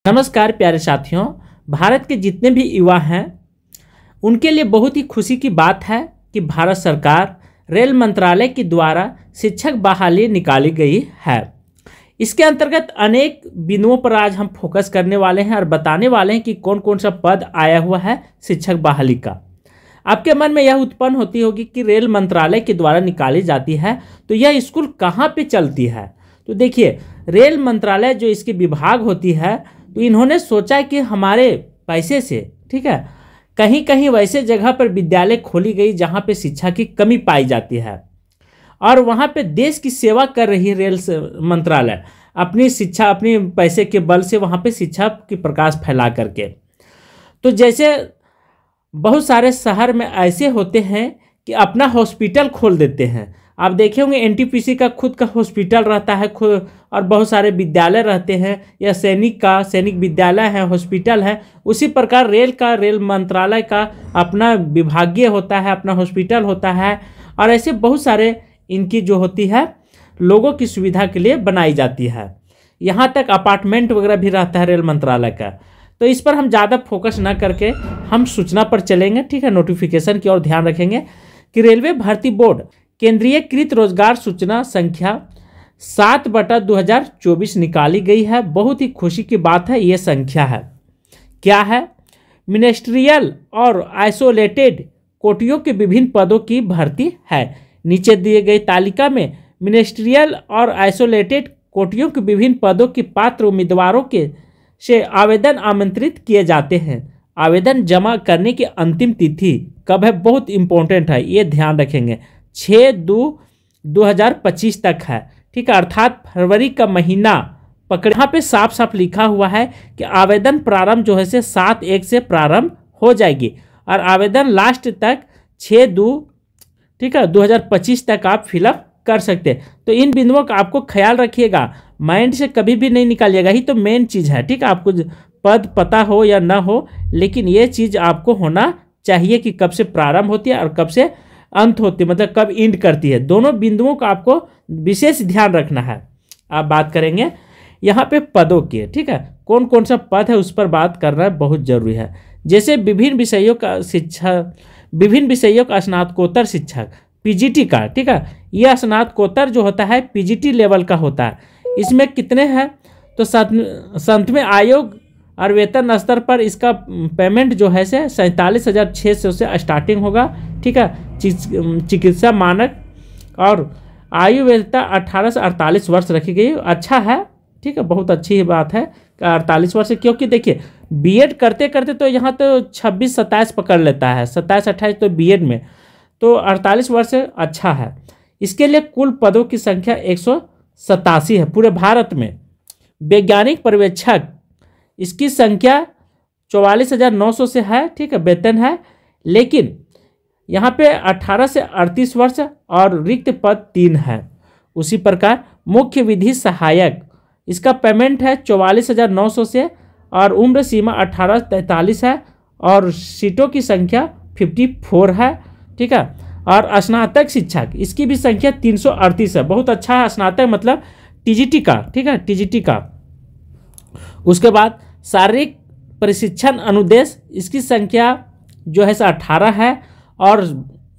नमस्कार प्यारे साथियों। भारत के जितने भी युवा हैं उनके लिए बहुत ही खुशी की बात है कि भारत सरकार रेल मंत्रालय के द्वारा शिक्षक बहाली निकाली गई है। इसके अंतर्गत अनेक बिंदुओं पर आज हम फोकस करने वाले हैं और बताने वाले हैं कि कौन कौन सा पद आया हुआ है शिक्षक बहाली का। आपके मन में यह उत्पन्न होती होगी कि रेल मंत्रालय के द्वारा निकाली जाती है तो यह स्कूल कहाँ पे चलती है। तो देखिए, रेल मंत्रालय जो इसकी विभाग होती है तो इन्होंने सोचा कि हमारे पैसे से, ठीक है, कहीं कहीं वैसे जगह पर विद्यालय खोली गई जहाँ पे शिक्षा की कमी पाई जाती है और वहाँ पे देश की सेवा कर रही है रेल मंत्रालय अपनी शिक्षा, अपनी पैसे के बल से वहाँ पे शिक्षा की प्रकाश फैला करके। तो जैसे बहुत सारे शहर में ऐसे होते हैं कि अपना हॉस्पिटल खोल देते हैं। आप देखे होंगे एनटीपीसी का खुद का हॉस्पिटल रहता है खुद, और बहुत सारे विद्यालय रहते हैं, या सैनिक विद्यालय है, हॉस्पिटल है। उसी प्रकार रेल मंत्रालय का अपना विभागीय होता है, अपना हॉस्पिटल होता है, और ऐसे बहुत सारे इनकी जो होती है लोगों की सुविधा के लिए बनाई जाती है। यहाँ तक अपार्टमेंट वगैरह भी रहता है रेल मंत्रालय का। तो इस पर हम ज़्यादा फोकस ना करके हम सूचना पर चलेंगे, ठीक है। नोटिफिकेशन की ओर ध्यान रखेंगे कि रेलवे भर्ती बोर्ड केंद्रीयकृत रोजगार सूचना संख्या 7/2024 निकाली गई है। बहुत ही खुशी की बात है। ये संख्या है क्या है? मिनिस्ट्रियल और आइसोलेटेड कोटियों के विभिन्न पदों की भर्ती है। नीचे दिए गई तालिका में मिनिस्ट्रियल और आइसोलेटेड कोटियों के विभिन्न पदों के पात्र उम्मीदवारों के से आवेदन आमंत्रित किए जाते हैं। आवेदन जमा करने की अंतिम तिथि कब है? बहुत इंपॉर्टेंट है, ये ध्यान रखेंगे। 6/2/2025 तक है, ठीक है। अर्थात फरवरी का महीना पकड़। यहाँ पे साफ साफ लिखा हुआ है कि आवेदन प्रारंभ जो है से 7/1 से प्रारंभ हो जाएगी और आवेदन लास्ट तक 6/2, ठीक है, 2025 तक आप फिलअप कर सकते हैं। तो इन बिंदुओं का आपको ख्याल रखिएगा, माइंड से कभी भी नहीं निकालिएगा। ही तो मेन चीज़ है, ठीक है। आपको पद पता हो या ना हो, लेकिन ये चीज़ आपको होना चाहिए कि कब से प्रारंभ होती है और कब से अंत होती है, मतलब कब इंड करती है। दोनों बिंदुओं का आपको विशेष ध्यान रखना है। आप बात करेंगे यहाँ पे पदों की, ठीक है। कौन कौन सा पद है उस पर बात करना बहुत जरूरी है। जैसे विभिन्न विषयों का स्नातकोत्तर शिक्षक, पीजीटी का, ठीक है। यह स्नातकोत्तर जो होता है पीजीटी लेवल का होता है। इसमें कितने हैं? तो 7वें आयोग और वेतन स्तर पर इसका पेमेंट जो है से 47,600 से स्टार्टिंग होगा, ठीक है। चिकित्सा मानक और आयु वैधता 18 से 48 वर्ष रखी गई। अच्छा है, ठीक है, बहुत अच्छी बात है 48 वर्ष, क्योंकि देखिए बीएड करते करते तो यहाँ तो 26-27 पकड़ लेता है, 27-28 तो बीएड में, तो 48 वर्ष अच्छा है। इसके लिए कुल पदों की संख्या 187 है पूरे भारत में। वैज्ञानिक पर्यवेक्षक, इसकी संख्या 44,900 से है, ठीक है, वेतन है। लेकिन यहाँ पे 18 से 38 वर्ष और रिक्त पद 3 है। उसी प्रकार मुख्य विधि सहायक, इसका पेमेंट है 44,900 से और उम्र सीमा 18 से 43 है और सीटों की संख्या 54 है, ठीक है। और स्नातक शिक्षक, इसकी भी संख्या 338 है। बहुत अच्छा है स्नातक, मतलब टीजीटी का, ठीक है, टीजीटी का। उसके बाद शारीरिक प्रशिक्षण अनुदेश, इसकी संख्या जो है 18 है और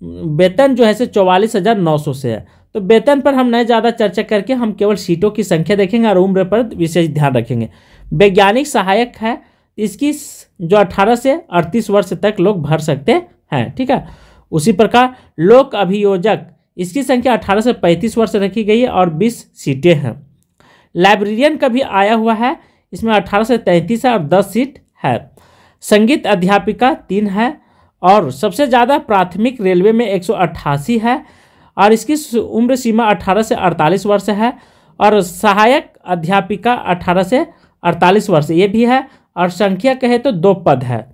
वेतन जो है 44,900 से है। तो वेतन पर हम नहीं ज़्यादा चर्चा करके हम केवल सीटों की संख्या देखेंगे और उम्र पर विशेष ध्यान रखेंगे। वैज्ञानिक सहायक है, इसकी जो 18 से 38 वर्ष तक लोग भर सकते हैं, ठीक है। उसी प्रकार लोक अभियोजक, इसकी संख्या 18 से 35 वर्ष रखी गई है और 20 सीटें हैं। लाइब्रेरियन का भी आया हुआ है, इसमें 18 से 33 है और 10 सीट है। संगीत अध्यापिका 3 है और सबसे ज़्यादा प्राथमिक रेलवे में 188 है और इसकी उम्र सीमा 18 से 48 वर्ष है। और सहायक अध्यापिका 18 से 48 वर्ष ये भी है और संख्या कहे तो 2 पद है।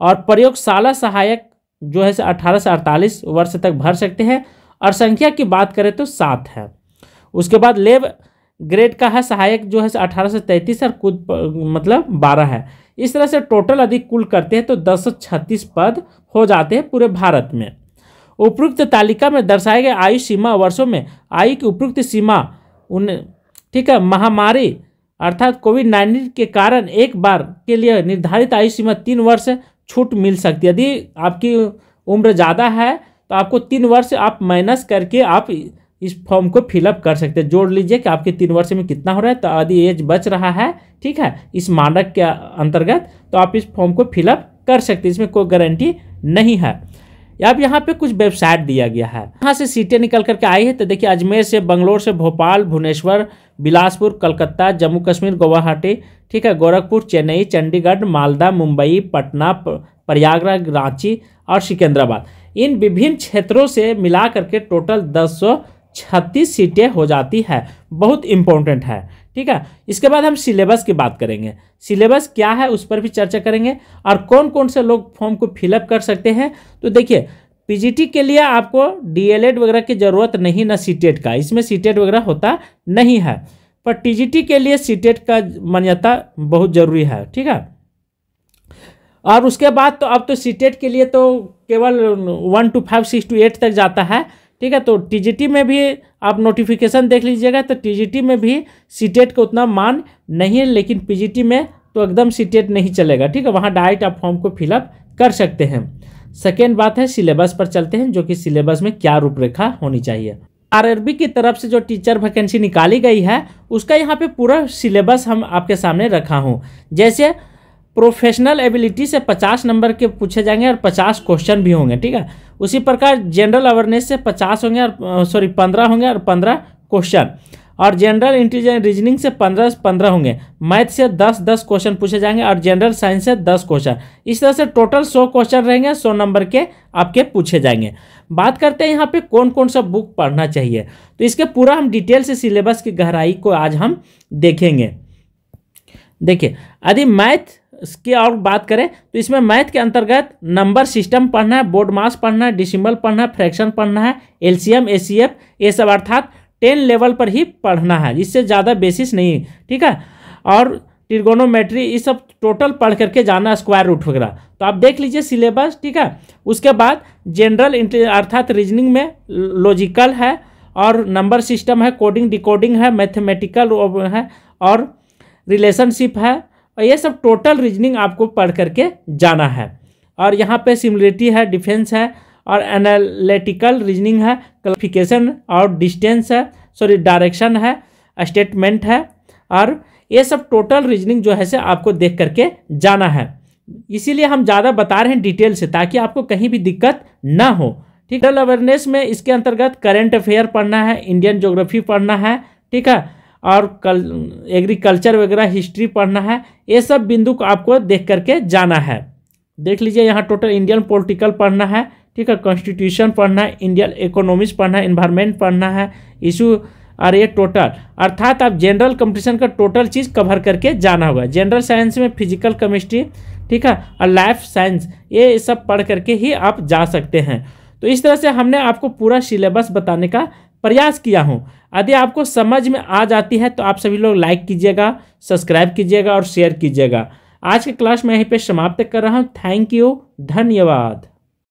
और प्रयोगशाला सहायक जो है 18 से 48 वर्ष तक भर सकते हैं और संख्या की बात करें तो 7 है। उसके बाद लेव ग्रेड का है सहायक जो है 18 से 33 और कुल मतलब 12 है। इस तरह से टोटल अधिक कुल करते हैं तो 1036 पद हो जाते हैं पूरे भारत में। उपरोक्त तालिका में दर्शाए गए आयु सीमा वर्षों में आयु की उपरोक्त सीमा ठीक है, महामारी अर्थात कोविड-19 के कारण एक बार के लिए निर्धारित आयु सीमा 3 वर्ष छूट मिल सकती है। यदि आपकी उम्र ज़्यादा है तो आपको 3 वर्ष आप माइनस करके आप इस फॉर्म को फिलअप कर सकते हैं। जोड़ लीजिए कि आपके 3 वर्ष में कितना हो रहा है, तो यदि एज बच रहा है, ठीक है, इस मानक के अंतर्गत, तो आप इस फॉर्म को फिलअप कर सकते हैं। इसमें कोई गारंटी नहीं है। अब यहाँ पे कुछ वेबसाइट दिया गया है, यहाँ से सीटें निकल करके आई है। तो देखिए, अजमेर से, बंगलोर से, भोपाल, भुवनेश्वर, बिलासपुर, कलकत्ता, जम्मू कश्मीर, गुवाहाटी, ठीक है, गोरखपुर, चेन्नई, चंडीगढ़, मालदा, मुंबई, पटना, प्रयागराज, रांची और सिकंदराबाद, इन विभिन्न क्षेत्रों से मिला करके टोटल 1036 सीटें हो जाती है। बहुत इंपॉर्टेंट है, ठीक है। इसके बाद हम सिलेबस की बात करेंगे। सिलेबस क्या है उस पर भी चर्चा करेंगे, और कौन कौन से लोग फॉर्म को फिलअप कर सकते हैं। तो देखिए, पीजीटी के लिए आपको डीएलएड वगैरह की ज़रूरत नहीं, ना सीटेट का, इसमें सीटेट वगैरह होता नहीं है। पर टीजीटी के लिए सीटेट का मान्यता बहुत ज़रूरी है, ठीक है। और उसके बाद तो अब तो सीटेट के लिए तो केवल 1 to 5, 6 to 8 तक जाता है, ठीक है। तो टीजीटी में भी आप नोटिफिकेशन देख लीजिएगा, तो टीजीटी में भी सीटेट का उतना मान नहीं है, लेकिन पीजीटी में तो एकदम सीटेट नहीं चलेगा, ठीक है। वहाँ डायरेक्ट आप फॉर्म को फिलअप कर सकते हैं। सेकेंड बात है, सिलेबस पर चलते हैं, जो कि सिलेबस में क्या रूपरेखा होनी चाहिए। आरआरबी की तरफ से जो टीचर वैकेंसी निकाली गई है, उसका यहाँ पे पूरा सिलेबस हम आपके सामने रखा हूँ। जैसे प्रोफेशनल एबिलिटी से 50 नंबर के पूछे जाएंगे और 50 क्वेश्चन भी होंगे, ठीक है। उसी प्रकार जनरल अवेयरनेस से 50 होंगे और 15 होंगे और 15 क्वेश्चन, और जनरल इंटेलिजेंस रीजनिंग से 15 होंगे। मैथ से 10 क्वेश्चन पूछे जाएंगे और जनरल साइंस से 10 क्वेश्चन। इस तरह से टोटल 100 क्वेश्चन रहेंगे, 100 नंबर के आपके पूछे जाएंगे। बात करते हैं यहाँ पे कौन कौन सा बुक पढ़ना चाहिए, तो इसके पूरा हम डिटेल से सिलेबस की गहराई को आज हम देखेंगे। देखिए, यदि मैथ की और बात करें तो इसमें मैथ के अंतर्गत नंबर सिस्टम पढ़ना है, बोर्ड मास पढ़ना है, डेसिमल पढ़ना है, फ्रैक्शन पढ़ना है, एलसीएम, एचसीएफ, ये सब अर्थात 10 लेवल पर ही पढ़ना है, इससे ज़्यादा बेसिस नहीं, ठीक है। और ट्रिगोनोमेट्री, ये सब टोटल पढ़ करके जाना, स्क्वायर रूट वगैरह। तो आप देख लीजिए सिलेबस, ठीक है। उसके बाद जनरल अर्थात रीजनिंग में लॉजिकल है, और नंबर सिस्टम है, कोडिंग डिकोडिंग है, मैथमेटिकल है, और रिलेशनशिप है, और ये सब टोटल रीजनिंग आपको पढ़ करके जाना है। और यहाँ पे सिमिलरिटी है, डिफेंस है, और एनालिटिकल रीजनिंग है, क्लासिफिकेशन और डिस्टेंस है, डायरेक्शन है, स्टेटमेंट है, और ये सब टोटल रीजनिंग जो है से आपको देख करके जाना है। इसीलिए हम ज़्यादा बता रहे हैं डिटेल से, ताकि आपको कहीं भी दिक्कत ना हो, ठीक है। जनरल अवेयरनेस में इसके अंतर्गत करंट अफेयर पढ़ना है, इंडियन ज्योग्राफी पढ़ना है, ठीक है, और एग्रीकल्चर वगैरह हिस्ट्री पढ़ना है। ये सब बिंदु को आपको देख करके जाना है। देख लीजिए, यहाँ टोटल इंडियन पॉलिटिकल पढ़ना है, ठीक है, कॉन्स्टिट्यूशन पढ़ना है, इंडियन इकोनॉमिक्स पढ़ना है, इन्वायरमेंट पढ़ना है, इशू, और ये टोटल अर्थात आप जनरल कंपटीशन का टोटल चीज़ कवर करके जाना होगा। जनरल साइंस में फिजिकल केमिस्ट्री, ठीक है, और लाइफ साइंस, ये सब पढ़ करके ही आप जा सकते हैं। तो इस तरह से हमने आपको पूरा सिलेबस बताने का प्रयास किया हूँ। यदि आपको समझ में आ जाती है तो आप सभी लोग लाइक कीजिएगा, सब्सक्राइब कीजिएगा और शेयर कीजिएगा। आज की क्लास में यहीं पे समाप्त कर रहा हूँ। थैंक यू, धन्यवाद।